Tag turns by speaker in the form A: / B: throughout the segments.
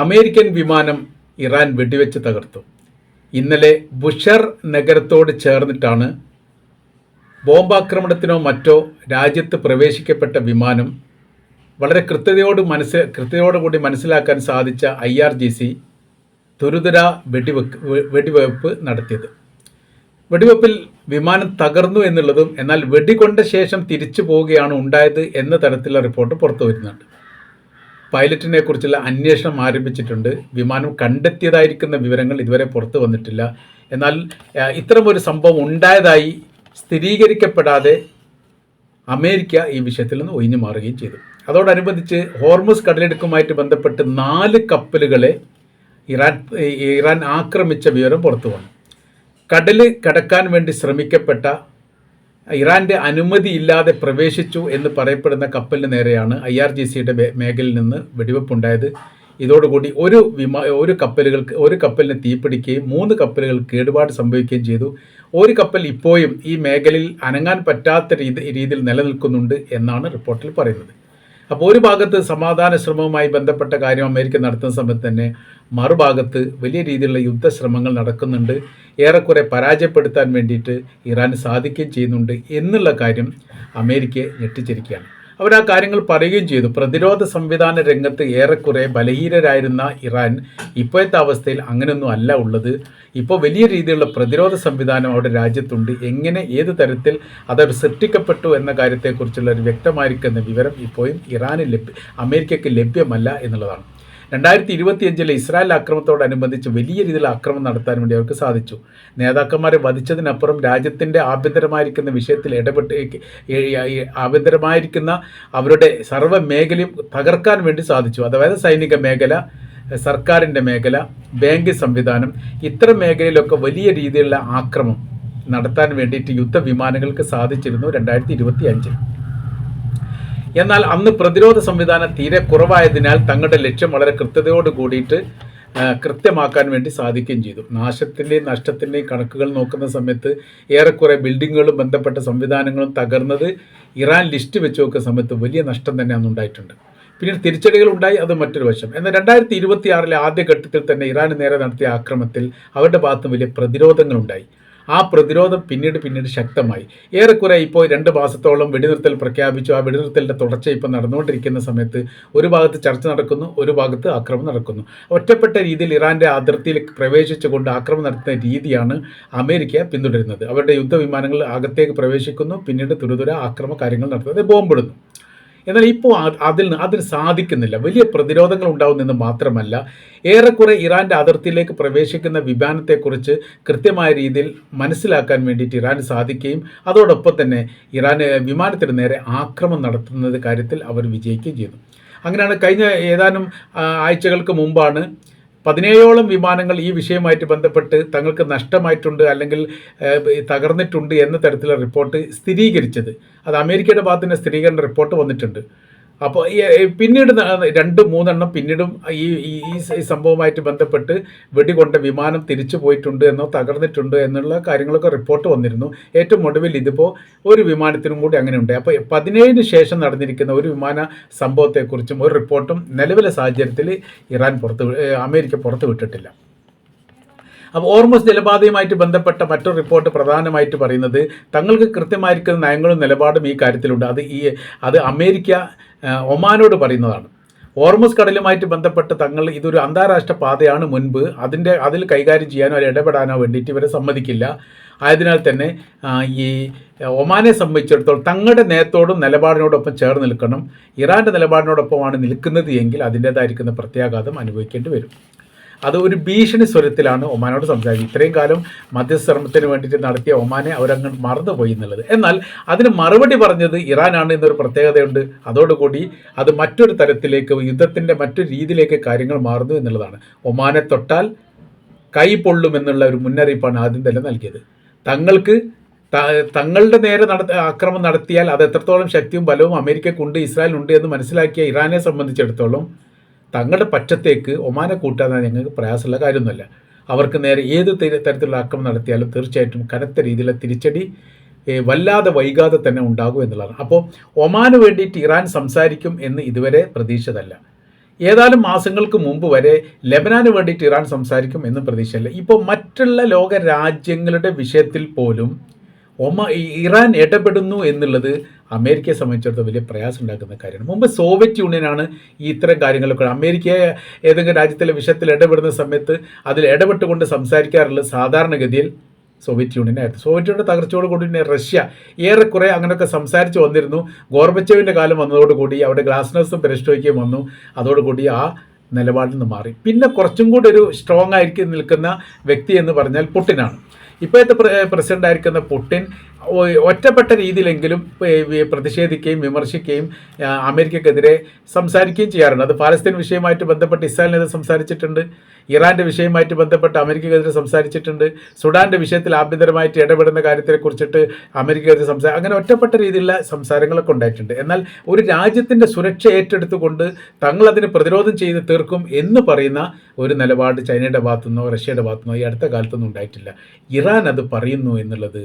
A: American വിമാനം Iran വെടിവെച്ച് തകർത്തു. ഇന്നലെ ബുഷർ നഗരത്തോട് ചേർന്നിട്ടാണ് ബോംബാക്രമണത്തിനോ മറ്റോ രാജ്യത്ത് പ്രവേശിക്കപ്പെട്ട വിമാനം വളരെ കൃത്യതയോടുകൂടി മനസ്സിലാക്കാൻ സാധിച്ച IRGC തുരുതുര വെടിവെപ്പ് നടത്തിയത്. വെടിവെപ്പിൽ വിമാനം തകർന്നു എന്നുള്ളതും എന്നാൽ വെടികൊണ്ട ശേഷം തിരിച്ചു പോവുകയാണ് ഉണ്ടായത് എന്ന തരത്തിലുള്ള റിപ്പോർട്ട് പുറത്തു വരുന്നുണ്ട്. പൈലറ്റിനെ കുറിച്ചുള്ള അന്വേഷണം ആരംഭിച്ചിട്ടുണ്ട്. വിമാനം കണ്ടെത്തിയതായിരിക്കുന്ന വിവരങ്ങൾ ഇതുവരെ പുറത്തു വന്നിട്ടില്ല. എന്നാൽ ഇത്തരമൊരു സംഭവം ഉണ്ടായതായി സ്ഥിരീകരിക്കപ്പെടാതെ അമേരിക്ക ഈ വിഷയത്തിൽ നിന്ന് ഒഴിഞ്ഞു മാറുകയും ചെയ്തു. അതോടനുബന്ധിച്ച് ഹോർമുസ് കടലിടുക്കുമായിട്ട് ബന്ധപ്പെട്ട് 4 കപ്പലുകളെ ഇറാൻ ആക്രമിച്ച വിവരം പുറത്തു വന്നു. കടൽ കടക്കാൻ വേണ്ടി ശ്രമിക്കപ്പെട്ട ഇറാൻ്റെ അനുമതിയില്ലാതെ പ്രവേശിച്ചു എന്ന് പറയപ്പെടുന്ന കപ്പലിന് നേരെയാണ് IRGCയുടെ മേഖലയിൽ നിന്ന് വെടിവെപ്പുണ്ടായത്. ഇതോടുകൂടി ഒരു കപ്പലിന് തീപിടിക്കുകയും 3 കപ്പലുകൾ കേടുപാട് സംഭവിക്കുകയും ചെയ്തു. ഒരു കപ്പൽ ഇപ്പോഴും ഈ മേഖലയിൽ അനങ്ങാൻ പറ്റാത്ത രീതിയിൽ നിലനിൽക്കുന്നുണ്ട് എന്നാണ് റിപ്പോർട്ടിൽ പറയുന്നത്. അപ്പോൾ ഒരു ഭാഗത്ത് സമാധാന ശ്രമവുമായി ബന്ധപ്പെട്ട കാര്യം അമേരിക്ക നടത്തുന്ന സമയത്ത് തന്നെ മറുഭാഗത്ത് വലിയ രീതിയിലുള്ള യുദ്ധശ്രമങ്ങൾ നടക്കുന്നുണ്ട്. ഏറെക്കുറെ പരാജയപ്പെടുത്താൻ വേണ്ടിയിട്ട് ഇറാന് സാധിക്കുകയും ചെയ്യുന്നുണ്ട് എന്നുള്ള കാര്യം അമേരിക്കയെ ഞെട്ടിച്ചിരിക്കുകയാണ്. അവർ ആ കാര്യങ്ങൾ പറയുകയും ചെയ്തു. പ്രതിരോധ സംവിധാന രംഗത്ത് ഏറെക്കുറെ ബലഹീനരായിരുന്ന ഇറാൻ ഇപ്പോഴത്തെ അവസ്ഥയിൽ അങ്ങനെയൊന്നും അല്ല ഉള്ളത്. ഇപ്പോൾ വലിയ രീതിയിലുള്ള പ്രതിരോധ സംവിധാനം അവിടെ രാജ്യത്തുണ്ട്. എങ്ങനെ ഏത് തരത്തിൽ അത് സൃഷ്ടിക്കപ്പെട്ടു എന്ന കാര്യത്തെക്കുറിച്ചുള്ള ഒരു വ്യക്തമായിരിക്കുന്ന വിവരം ഇപ്പോഴും അമേരിക്കയ്ക്ക് ലഭ്യമല്ല എന്നുള്ളതാണ്. 2025 ഇസ്രായേൽ ആക്രമണത്തോടനുബന്ധിച്ച് വലിയ രീതിയിൽ ആക്രമണം നടത്താൻ വേണ്ടി അവർക്ക് സാധിച്ചു. നേതാക്കന്മാരെ വധിച്ചതിനപ്പുറം രാജ്യത്തിൻ്റെ ആഭ്യന്തരമായിരിക്കുന്ന വിഷയത്തിൽ ആഭ്യന്തരമായിരിക്കുന്ന അവരുടെ സർവ്വ മേഖലയും തകർക്കാൻ വേണ്ടി സാധിച്ചു. അതായത് സൈനിക മേഖല, സർക്കാരിൻ്റെ മേഖല, ബാങ്കിങ് സംവിധാനം, ഇത്തരം മേഖലയിലൊക്കെ വലിയ രീതിയിലുള്ള ആക്രമണം നടത്താൻ വേണ്ടിയിട്ട് യുദ്ധവിമാനങ്ങൾക്ക് സാധിച്ചിരുന്നു 2025. എന്നാൽ അന്ന് പ്രതിരോധ സംവിധാനം തീരെ കുറവായതിനാൽ തങ്ങളുടെ ലക്ഷ്യം വളരെ കൃത്യതയോട് കൂടിയിട്ട് കൃത്യമാക്കാൻ വേണ്ടി സാധിക്കുകയും ചെയ്തു. നാശത്തിൻ്റെയും നഷ്ടത്തിൻ്റെയും കണക്കുകൾ നോക്കുന്ന സമയത്ത് ഏറെക്കുറെ ബിൽഡിങ്ങുകളും ബന്ധപ്പെട്ട സംവിധാനങ്ങളും തകർന്നത് ഇറാൻ ലിസ്റ്റ് വെച്ച് നോക്കുന്ന സമയത്ത് വലിയ നഷ്ടം തന്നെ അന്ന് ഉണ്ടായിട്ടുണ്ട്. പിന്നീട് തിരിച്ചടികൾ ഉണ്ടായി, അത് മറ്റൊരു വശം. എന്നാൽ 2026 ആദ്യഘട്ടത്തിൽ തന്നെ ഇറാന് നേരെ നടത്തിയ ആക്രമണത്തിൽ അവരുടെ ഭാഗത്തും വലിയ പ്രതിരോധങ്ങളുണ്ടായി. ആ പ്രതിരോധം പിന്നീട് ശക്തമായി. ഏറെക്കുറെ ഇപ്പോൾ 2 മാസത്തോളം വെടിനിർത്തൽ പ്രഖ്യാപിച്ചു. ആ വെടിനിർത്തലിൻ്റെ തുടർച്ച ഇപ്പോൾ നടന്നുകൊണ്ടിരിക്കുന്ന സമയത്ത് ഒരു ഭാഗത്ത് ചർച്ച നടക്കുന്നു, ഒരു ഭാഗത്ത് ആക്രമണം നടക്കുന്നു. ഒറ്റപ്പെട്ട രീതിയിൽ ഇറാൻ്റെ അതിർത്തിയിൽ പ്രവേശിച്ചുകൊണ്ട് ആക്രമണം നടത്തുന്ന രീതിയാണ് അമേരിക്ക പിന്തുടരുന്നത്. അവരുടെ യുദ്ധവിമാനങ്ങൾ അകത്തേക്ക് പ്രവേശിക്കുന്നു, പിന്നീട് തുരുതുര ആക്രമണ കാര്യങ്ങൾ നടത്തുന്നത്, ബോംബിടുന്നു. എന്നാൽ ഇപ്പോൾ അതിന് സാധിക്കുന്നില്ല. വലിയ പ്രതിരോധങ്ങൾ ഉണ്ടാവുമെന്ന് മാത്രമല്ല, ഏറെക്കുറെ ഇറാൻ്റെ അതിർത്തിയിലേക്ക് പ്രവേശിക്കുന്ന വിമാനത്തെക്കുറിച്ച് കൃത്യമായ രീതിയിൽ മനസ്സിലാക്കാൻ വേണ്ടിയിട്ട് ഇറാന് സാധിക്കുകയും അതോടൊപ്പം തന്നെ ഇറാന് വിമാനത്തിന് നേരെ ആക്രമണം നടത്തുന്നത് കാര്യത്തിൽ അവർ വിജയിക്കുകയും ചെയ്തു. അങ്ങനെയാണ് കഴിഞ്ഞ ഏതാനും ആഴ്ചകൾക്ക് മുമ്പാണ് 17ഓളം വിമാനങ്ങൾ ഈ വിഷയവുമായിട്ട് ബന്ധപ്പെട്ട് തങ്ങൾക്ക് നഷ്ടമായിട്ടുണ്ട് അല്ലെങ്കിൽ തകർന്നിട്ടുണ്ട് എന്ന തരത്തിലുള്ള റിപ്പോർട്ട് സ്ഥിരീകരിച്ചത്. അത് അമേരിക്കയുടെ ഭാഗത്ത് നിന്ന് സ്ഥിരീകരണ റിപ്പോർട്ട് വന്നിട്ടുണ്ട്. അപ്പോൾ പിന്നീട് 2-3 പിന്നീടും ഈ സംഭവവുമായിട്ട് ബന്ധപ്പെട്ട് വെടികൊണ്ട വിമാനം തിരിച്ചു പോയിട്ടുണ്ട് എന്നോ തകർന്നിട്ടുണ്ട് എന്നുള്ള കാര്യങ്ങളൊക്കെ റിപ്പോർട്ട് വന്നിരുന്നു. ഏറ്റവും ഒടുവിൽ ഇതിപ്പോൾ ഒരു വിമാനത്തിനും കൂടി അങ്ങനെ ഉണ്ട്. അപ്പോൾ 17 ശേഷം നടന്നിരിക്കുന്ന ഒരു വിമാന സംഭവത്തെക്കുറിച്ചും ഒരു റിപ്പോർട്ടും നിലവിലെ സാഹചര്യത്തിൽ അമേരിക്ക പുറത്തു വിട്ടിട്ടില്ല. അപ്പോൾ ഹോർമുസ് ജലപാതയുമായിട്ട് ബന്ധപ്പെട്ട മറ്റൊരു റിപ്പോർട്ട് പ്രധാനമായിട്ട് പറയുന്നത് തങ്ങൾക്ക് കൃത്യമായിരിക്കുന്ന നയങ്ങളും നിലപാടും ഈ കാര്യത്തിലുണ്ട്. അത് അമേരിക്ക ഒമാനോട് പറയുന്നതാണ്. ഹോർമുസ് കടലുമായിട്ട് ബന്ധപ്പെട്ട് ഇതൊരു അന്താരാഷ്ട്ര പാതയാണ്. മുൻപ് അതിൽ കൈകാര്യം ചെയ്യാനോ അതിൽ ഇടപെടാനോ വേണ്ടിയിട്ട് ഇവരെ സമ്മതിക്കില്ല. ആയതിനാൽ തന്നെ ഈ ഒമാനെ സംബന്ധിച്ചിടത്തോളം തങ്ങളുടെ നയത്തോടും നിലപാടിനോടൊപ്പം ചേർന്ന് നിൽക്കണം. ഇറാൻ്റെ നിലപാടിനോടൊപ്പമാണ് നിൽക്കുന്നത് എങ്കിൽ അതിൻ്റേതായിരിക്കുന്ന പ്രത്യാഘാതം അനുഭവിക്കേണ്ടി വരും. അത് ഒരു ഭീഷണി സ്വരത്തിലാണ് ഒമാനോട് സംസാരിക്കുന്നത്. ഇത്രയും കാലം മധ്യസ്ഥശ്രമത്തിന് വേണ്ടിയിട്ട് നടത്തിയ ഒമാനെ അവരങ്ങ് മറന്നുപോയി എന്നുള്ളത്. എന്നാൽ അതിന് മറുപടി പറഞ്ഞത് ഇറാനാണ് എന്നൊരു പ്രത്യേകതയുണ്ട്. അതോടുകൂടി അത് മറ്റൊരു തരത്തിലേക്ക്, യുദ്ധത്തിൻ്റെ മറ്റൊരു രീതിയിലേക്ക് കാര്യങ്ങൾ മാറുന്നു എന്നുള്ളതാണ്. ഒമാനെ തൊട്ടാൽ കൈ പൊള്ളുമെന്നുള്ള ഒരു മുന്നറിയിപ്പാണ് ആദ്യം തന്നെ നൽകിയത്. തങ്ങളുടെ നേരെ ആക്രമണം നടത്തിയാൽ അത് എത്രത്തോളം ശക്തിയും ബലവും അമേരിക്കക്കുണ്ട്, ഇസ്രായേലുണ്ട് എന്ന് മനസ്സിലാക്കിയ ഇറാനെ സംബന്ധിച്ചിടത്തോളം തങ്ങളുടെ പക്ഷത്തേക്ക് ഒമാനെ കൂട്ടാൻ ഞങ്ങൾക്ക് പ്രയാസമുള്ള കാര്യമൊന്നുമല്ല. അവർക്ക് നേരെ ഏത് തരത്തിലുള്ള ആക്രമണം നടത്തിയാലും തീർച്ചയായിട്ടും കനത്ത രീതിയിലുള്ള തിരിച്ചടി വല്ലാതെ വൈകാതെ തന്നെ ഉണ്ടാകും എന്നുള്ളതാണ്. അപ്പോൾ ഒമാന് വേണ്ടിയിട്ട് ഇറാൻ സംസാരിക്കും എന്ന് ഇതുവരെ പ്രതീക്ഷിതല്ല. ഏതാനും മാസങ്ങൾക്ക് മുമ്പ് വരെ ലെബനാന് വേണ്ടിയിട്ട് ഇറാൻ സംസാരിക്കും എന്ന് പ്രതീക്ഷയില്ല. ഇപ്പോൾ മറ്റുള്ള ലോക രാജ്യങ്ങളുടെ വിഷയത്തിൽ പോലും ഇറാൻ ഇടപെടുന്നു എന്നുള്ളത് അമേരിക്കയെ സംബന്ധിച്ചിടത്തോളം വലിയ പ്രയാസം ഉണ്ടാക്കുന്ന കാര്യമാണ്. മുമ്പ് സോവിയറ്റ് യൂണിയനാണ് ഈ ഇത്തരം കാര്യങ്ങളൊക്കെ അമേരിക്കയെ ഏതെങ്കിലും രാജ്യത്തിലെ വിഷയത്തിൽ ഇടപെടുന്ന സമയത്ത് അതിൽ ഇടപെട്ടുകൊണ്ട് സംസാരിക്കാറുള്ളത് സാധാരണഗതിയിൽ സോവിയറ്റ് യൂണിയനായിരുന്നു. സോവിയറ്റ് യൂണിയൻ തകർച്ചയോട് കൂടി പിന്നെ റഷ്യ ഏറെക്കുറെ അങ്ങനെയൊക്കെ സംസാരിച്ച് വന്നിരുന്നു. ഗോർബച്ചേവിൻ്റെ കാലം വന്നതോടുകൂടി അവിടെ ഗ്ലാസ്നോസും പെരസ്ട്രോയ്ക്കയും വന്നു. അതോടുകൂടി ആ നിലപാടിൽ നിന്ന് മാറി. പിന്നെ കുറച്ചും കൂടി ഒരു സ്ട്രോങ് ആയിരിക്കും നിൽക്കുന്ന വ്യക്തി എന്ന് പറഞ്ഞാൽ പുടിനാണ്. ഇപ്പോഴത്തെ പ്രസിഡന്റ് ആയിരിക്കുന്ന പുടിൻ ഒറ്റപ്പെട്ട രീതിയിലെങ്കിലും പ്രതിഷേധിക്കുകയും വിമർശിക്കുകയും അമേരിക്കക്കെതിരെ സംസാരിക്കുകയും ചെയ്യാറുണ്ട്. അത് പാലസ്തീൻ വിഷയമായിട്ട് ബന്ധപ്പെട്ട് ഇസ്രായേലിനെതിരെ സംസാരിച്ചിട്ടുണ്ട്, ഇറാൻ്റെ വിഷയമായിട്ട് ബന്ധപ്പെട്ട് അമേരിക്കക്കെതിരെ സംസാരിച്ചിട്ടുണ്ട്, സുഡാൻ്റെ വിഷയത്തിൽ ആഭ്യന്തരമായിട്ട് ഇടപെടുന്ന കാര്യത്തെക്കുറിച്ചിട്ട് അമേരിക്കക്കെതിരെ അങ്ങനെ ഒറ്റപ്പെട്ട രീതിയിലുള്ള സംസാരങ്ങളൊക്കെ ഉണ്ടായിട്ടുണ്ട്. എന്നാൽ ഒരു രാജ്യത്തിൻ്റെ സുരക്ഷ ഏറ്റെടുത്തുകൊണ്ട് തങ്ങളതിന് പ്രതിരോധം ചെയ്ത് തീർക്കും എന്ന് പറയുന്ന ഒരു നിലപാട് ചൈനയുടെ ഭാഗത്തുനിന്നോ റഷ്യയുടെ ഭാഗത്തുനിന്നോ ഈ അടുത്ത കാലത്തൊന്നും ഉണ്ടായിട്ടില്ല. ഇറാൻ അത് പറയുന്നു എന്നുള്ളത്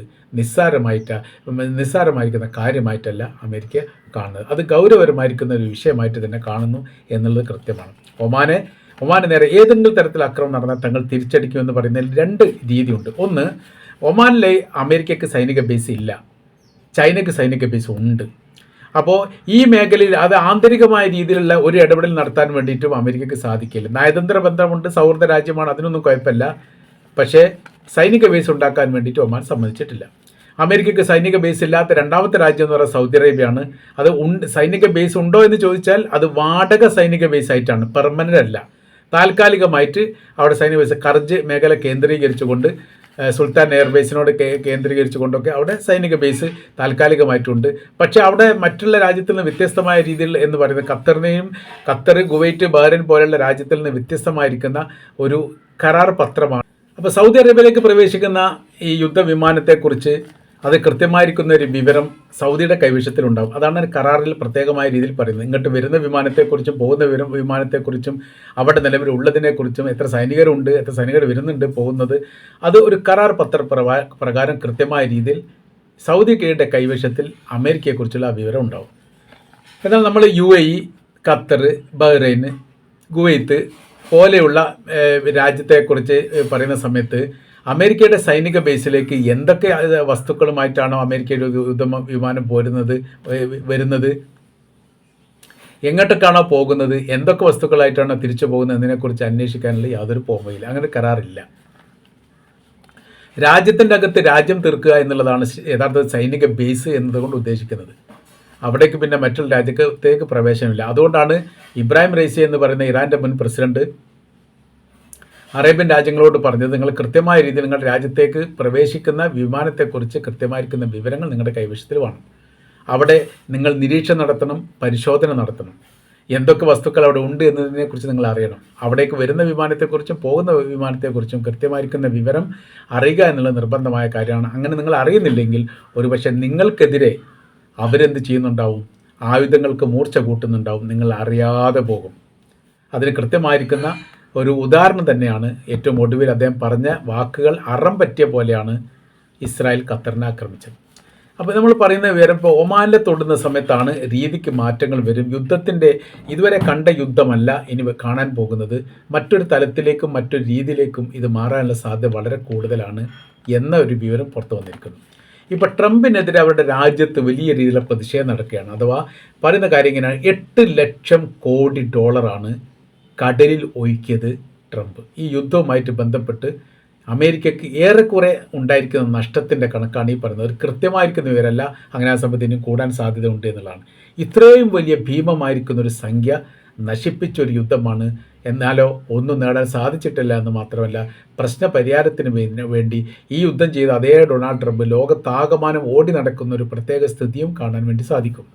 A: നിസ്സാരമായിരിക്കുന്ന കാര്യമായിട്ടല്ല അമേരിക്ക കാണുന്നത്. അത് ഗൗരവപരമായിരിക്കുന്ന ഒരു വിഷയമായിട്ട് തന്നെ കാണുന്നു എന്നുള്ളത് കൃത്യമാണ്. ഒമാന് നേരെ ഏതെങ്കിലും തരത്തിൽ ആക്രമണം നടന്നാൽ തങ്ങൾ തിരിച്ചടിക്കുമെന്ന് പറയുന്നതിൽ രണ്ട് രീതിയുണ്ട്. ഒന്ന്, ഒമാനിലെ അമേരിക്കയ്ക്ക് സൈനിക ബേസ് ഇല്ല, ചൈനയ്ക്ക് സൈനിക ബേസ് ഉണ്ട്. അപ്പോൾ ഈ മേഖലയിൽ അത് ആന്തരികമായ രീതിയിലുള്ള ഒരു ഇടപെടൽ നടത്താൻ വേണ്ടിയിട്ടും അമേരിക്കയ്ക്ക് സാധിക്കില്ല. നയതന്ത്ര ബന്ധമുണ്ട്, സൗഹൃദ രാജ്യമാണ്, അതിനൊന്നും കുഴപ്പമില്ല. പക്ഷേ സൈനിക ബേസ് ഉണ്ടാക്കാൻ വേണ്ടിയിട്ട് ഒമാൻ സമ്മതിച്ചിട്ടില്ല. അമേരിക്കയ്ക്ക് സൈനിക ബേസ് ഇല്ലാത്ത രണ്ടാമത്തെ രാജ്യം എന്ന് പറയുന്നത് സൗദി അറേബ്യയാണ്. അത് സൈനിക ബേസ് ഉണ്ടോ എന്ന് ചോദിച്ചാൽ അത് വാടക സൈനിക ബേസ് ആയിട്ടാണ്, പെർമനൻ്റ് അല്ല. താൽക്കാലികമായിട്ട് അവിടെ സൈനിക ബേസ് കർജ് മേഖല കേന്ദ്രീകരിച്ചുകൊണ്ട് സുൽത്താൻ എയർബേസിനോട് കേന്ദ്രീകരിച്ചുകൊണ്ടൊക്കെ അവിടെ സൈനിക ബേസ് താൽക്കാലികമായിട്ടുണ്ട്. പക്ഷേ അവിടെ മറ്റുള്ള രാജ്യത്തിൽ നിന്ന് വ്യത്യസ്തമായ രീതിയിൽ എന്ന് പറയുന്നത് ഖത്തർ, കുവൈറ്റ്, ബഹ്റൈൻ പോലെയുള്ള രാജ്യത്തിൽ നിന്ന് വ്യത്യസ്തമായിരിക്കുന്ന ഒരു കരാർ പത്രമാണ്. അപ്പോൾ സൗദി അറേബ്യയിലേക്ക് പ്രവേശിക്കുന്ന ഈ യുദ്ധവിമാനത്തെക്കുറിച്ച് അത് കൃത്യമായിരിക്കുന്ന ഒരു വിവരം സൗദിയുടെ കൈവശത്തിലുണ്ടാകും. അതാണ് കരാറിൽ പ്രത്യേകമായ രീതിയിൽ പറയുന്നത്. ഇങ്ങോട്ട് വരുന്ന വിമാനത്തെക്കുറിച്ചും പോകുന്ന വിമാനത്തെക്കുറിച്ചും അവിടെ നിലവിലുള്ളതിനെക്കുറിച്ചും എത്ര സൈനികരുണ്ട്, എത്ര സൈനികർ വരുന്നുണ്ട്, പോകുന്നത്, അത് ഒരു കരാർ പ്രകാരം കൃത്യമായ രീതിയിൽ സൗദിയുടെ കൈവശത്തിൽ അമേരിക്കയെക്കുറിച്ചുള്ള ആ വിവരം ഉണ്ടാവും. എന്നാൽ നമ്മൾ UAE, ഖത്തർ, ബഹ്റൈൻ, കുവൈത്ത് പോലെയുള്ള രാജ്യത്തെക്കുറിച്ച് പറയുന്ന സമയത്ത് അമേരിക്കയുടെ സൈനിക ബേസിലേക്ക് എന്തൊക്കെ വസ്തുക്കളുമായിട്ടാണോ അമേരിക്കയുടെ വിമാനം വരുന്നത്, എങ്ങോട്ടൊക്കെയാണോ പോകുന്നത്, എന്തൊക്കെ വസ്തുക്കളായിട്ടാണോ തിരിച്ചു പോകുന്നത് എന്നതിനെക്കുറിച്ച് അന്വേഷിക്കാനുള്ള യാതൊരു പോംവഴിയില്ല. അങ്ങനെ കരാറില്ല. രാജ്യത്തിൻ്റെ അകത്ത് രാജ്യം തീർക്കുക എന്നുള്ളതാണ് യഥാർത്ഥ സൈനിക ബേസ് എന്നതുകൊണ്ട് ഉദ്ദേശിക്കുന്നത്. അവിടേക്ക് പിന്നെ മറ്റുള്ള രാജ്യത്തേക്ക് പ്രവേശനമില്ല. അതുകൊണ്ടാണ് ഇബ്രാഹിം റൈസി എന്ന് പറയുന്ന ഇറാൻ്റെ മുൻ പ്രസിഡന്റ് അറേബ്യൻ രാജ്യങ്ങളോട് പറഞ്ഞത്, നിങ്ങൾ കൃത്യമായ രീതിയിൽ നിങ്ങളുടെ രാജ്യത്തേക്ക് പ്രവേശിക്കുന്ന വിമാനത്തെക്കുറിച്ച് കൃത്യമായിരിക്കുന്ന വിവരങ്ങൾ നിങ്ങളുടെ കൈവശത്തിൽ വേണം. അവിടെ നിങ്ങൾ നിരീക്ഷണം നടത്തണം, പരിശോധന നടത്തണം. എന്തൊക്കെ വസ്തുക്കൾ അവിടെ ഉണ്ട് എന്നതിനെക്കുറിച്ച് നിങ്ങൾ അറിയണം. അവിടേക്ക് വരുന്ന വിമാനത്തെക്കുറിച്ചും പോകുന്ന വിമാനത്തെക്കുറിച്ചും കൃത്യമായിരിക്കുന്ന വിവരം അറിയുക എന്നുള്ള നിർബന്ധമായ കാര്യമാണ്. അങ്ങനെ നിങ്ങൾ അറിയുന്നില്ലെങ്കിൽ ഒരുപക്ഷെ നിങ്ങൾക്കെതിരെ അവരെന്ത് ചെയ്യുന്നുണ്ടാവും, ആയുധങ്ങൾക്ക് മൂർച്ച കൂട്ടുന്നുണ്ടാവും, നിങ്ങൾ അറിയാതെ പോകും. അതിന് കൃത്യമായിരിക്കുന്ന ഒരു ഉദാഹരണം തന്നെയാണ് ഏറ്റവും ഒടുവിൽ അദ്ദേഹം പറഞ്ഞ വാക്കുകൾ അറം പറ്റിയ പോലെയാണ് ഇസ്രായേൽ ഖത്തറിനെ ആക്രമിച്ചത്. അപ്പോൾ നമ്മൾ പറയുന്ന വിവരം ഇപ്പോൾ ഒമാനിലെ തൊടുന്ന സമയത്താണ് രീതിക്ക് മാറ്റങ്ങൾ വരും. യുദ്ധത്തിൻ്റെ ഇതുവരെ കണ്ട യുദ്ധമല്ല ഇനി കാണാൻ പോകുന്നത്. മറ്റൊരു തലത്തിലേക്കും മറ്റൊരു രീതിയിലേക്കും ഇത് മാറാനുള്ള സാധ്യത വളരെ കൂടുതലാണ് എന്ന ഒരു വിവരം പുറത്തു വന്നിരിക്കുന്നു. ഇപ്പോൾ ട്രംപിനെതിരെ അവരുടെ രാജ്യത്ത് വലിയ രീതിയിലുള്ള പ്രതിഷേധം നടക്കുകയാണ്. അഥവാ പറയുന്ന കാര്യം ഇങ്ങനെയാണ്, $8 ലക്ഷം കോടി കടലിൽ ഒഴുക്കിയത് ട്രംപ്. ഈ യുദ്ധവുമായിട്ട് ബന്ധപ്പെട്ട് അമേരിക്കയ്ക്ക് ഏറെക്കുറെ ഉണ്ടായിരിക്കുന്ന നഷ്ടത്തിൻ്റെ കണക്കാണ് ഈ പറയുന്നത്. ഒരു കൃത്യമായിരിക്കുന്ന വിവരമല്ല, അങ്ങനെ ആ സമയത്ത് ഇനിയും കൂടാൻ സാധ്യതയുണ്ട് എന്നുള്ളതാണ്. ഇത്രയും വലിയ ഭീമമായിരിക്കുന്നൊരു സംഖ്യ നശിപ്പിച്ചൊരു യുദ്ധമാണ്. എന്നാലോ ഒന്നും നേടാൻ സാധിച്ചിട്ടില്ല എന്ന് മാത്രമല്ല, പ്രശ്ന പരിഹാരത്തിന് വേണ്ടി ഈ യുദ്ധം ചെയ്ത അതേ ഡൊണാൾഡ് ട്രംപ് ലോകത്താകമാനം ഓടി നടക്കുന്ന ഒരു പ്രത്യേക സ്ഥിതിയും കാണാൻ വേണ്ടി സാധിക്കും.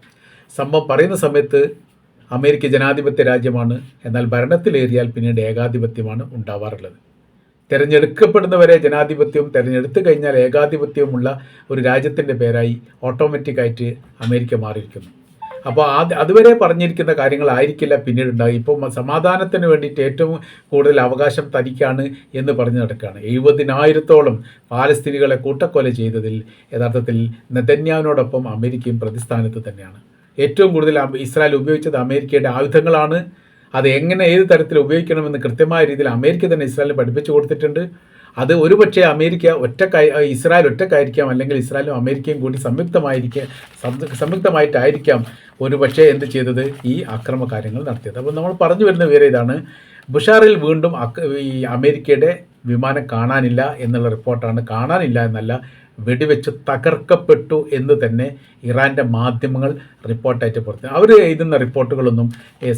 A: സംഭവം പറയുന്ന സമയത്ത് അമേരിക്ക ജനാധിപത്യ രാജ്യമാണ്, എന്നാൽ ഭരണത്തിലേറിയാൽ പിന്നീട് ഏകാധിപത്യമാണ് ഉണ്ടാവാറുള്ളത്. തിരഞ്ഞെടുക്കപ്പെടുന്നവരെ ജനാധിപത്യവും തിരഞ്ഞെടുത്തു കഴിഞ്ഞാൽ ഏകാധിപത്യവുമുള്ള ഒരു രാജ്യത്തിൻ്റെ പേരായി ഓട്ടോമാറ്റിക്കായിട്ട് അമേരിക്ക മാറിയിരിക്കുന്നു. അപ്പോൾ അതുവരെ പറഞ്ഞിരിക്കുന്ന കാര്യങ്ങളായിരിക്കില്ല പിന്നീട് ഉണ്ടാകും. ഇപ്പോൾ സമാധാനത്തിന് വേണ്ടിയിട്ട് ഏറ്റവും കൂടുതൽ അവകാശം തനിക്കാണ് എന്ന് പറഞ്ഞു നടക്കുകയാണ്. 70,000-ഓളം പാലസ്തീനികളെ കൂട്ടക്കൊല ചെയ്തതിൽ യഥാർത്ഥത്തിൽ നെതന്യാഹുവിനോടൊപ്പം അമേരിക്കയും പ്രതിസ്ഥാനത്ത് തന്നെയാണ്. ഏറ്റവും കൂടുതൽ ഇസ്രായേൽ ഉപയോഗിച്ചത് അമേരിക്കയുടെ ആയുധങ്ങളാണ്. അത് എങ്ങനെ ഏത് തരത്തിൽ ഉപയോഗിക്കണമെന്ന് കൃത്യമായ രീതിയിൽ അമേരിക്ക തന്നെ ഇസ്രായേലിന് പഠിപ്പിച്ചു കൊടുത്തിട്ടുണ്ട്. അത് ഒരുപക്ഷെ ഇസ്രായേൽ ഒറ്റക്കായിരിക്കാം, അല്ലെങ്കിൽ ഇസ്രായേലും അമേരിക്കയും കൂടി സംയുക്തമായിട്ടായിരിക്കാം ഒരുപക്ഷെ എന്ത് ചെയ്തത്, ഈ അക്രമ കാര്യങ്ങൾ നടത്തിയത്. അപ്പോൾ നമ്മൾ പറഞ്ഞു വരുന്ന വേറെ ഇതാണ്, ബുഷാറിൽ വീണ്ടും ഈ അമേരിക്കയുടെ വിമാനം കാണാനില്ല എന്നുള്ള റിപ്പോർട്ടാണ്. കാണാനില്ല എന്നല്ല, വെടിവെച്ച് തകർക്കപ്പെട്ടു എന്ന് തന്നെ ഇറാൻ്റെ മാധ്യമങ്ങൾ റിപ്പോർട്ടായിട്ട് പുറത്ത്. അവർ എഴുതുന്ന റിപ്പോർട്ടുകളൊന്നും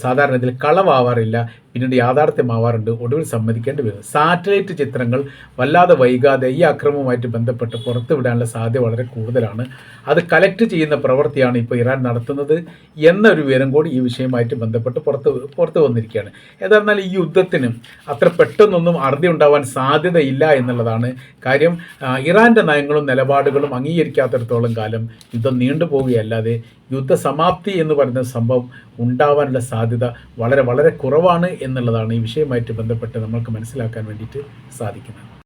A: സാധാരണ ഇതിൽ കളവാവാറില്ല, പിന്നീട് യാഥാർത്ഥ്യമാവാറുണ്ട്, ഒടുവിൽ സമ്മതിക്കേണ്ടി വരും. സാറ്റലൈറ്റ് ചിത്രങ്ങൾ വല്ലാതെ വൈകാതെ ഈ അക്രമവുമായിട്ട് ബന്ധപ്പെട്ട് പുറത്തുവിടാനുള്ള സാധ്യത വളരെ കൂടുതലാണ്. അത് കളക്ട് ചെയ്യുന്ന പ്രവൃത്തിയാണ് ഇപ്പോൾ ഇറാൻ നടത്തുന്നത് എന്നൊരു വിവരം കൂടി ഈ വിഷയവുമായിട്ട് ബന്ധപ്പെട്ട് പുറത്ത് വന്നിരിക്കുകയാണ്. ഏതായിരുന്നാലും ഈ യുദ്ധത്തിന് അത്ര പെട്ടെന്നൊന്നും അറുതി ഉണ്ടാവാൻ സാധ്യതയില്ല എന്നുള്ളതാണ് കാര്യം. ഇറാൻ്റെ നയങ്ങളും നിലപാടുകളും അംഗീകരിക്കാത്തിടത്തോളം കാലം യുദ്ധം നീണ്ടുപോവുകയല്ലാതെ യുദ്ധസമാപ്തി എന്ന് പറയുന്ന സംഭവം ഉണ്ടാവാനുള്ള സാധ്യത വളരെ വളരെ കുറവാണ് എന്നുള്ളതാണ് ഈ വിഷയവുമായിട്ട് ബന്ധപ്പെട്ട് നമ്മൾക്ക് മനസ്സിലാക്കാൻ വേണ്ടിയിട്ട് സാധിക്കുന്നത്.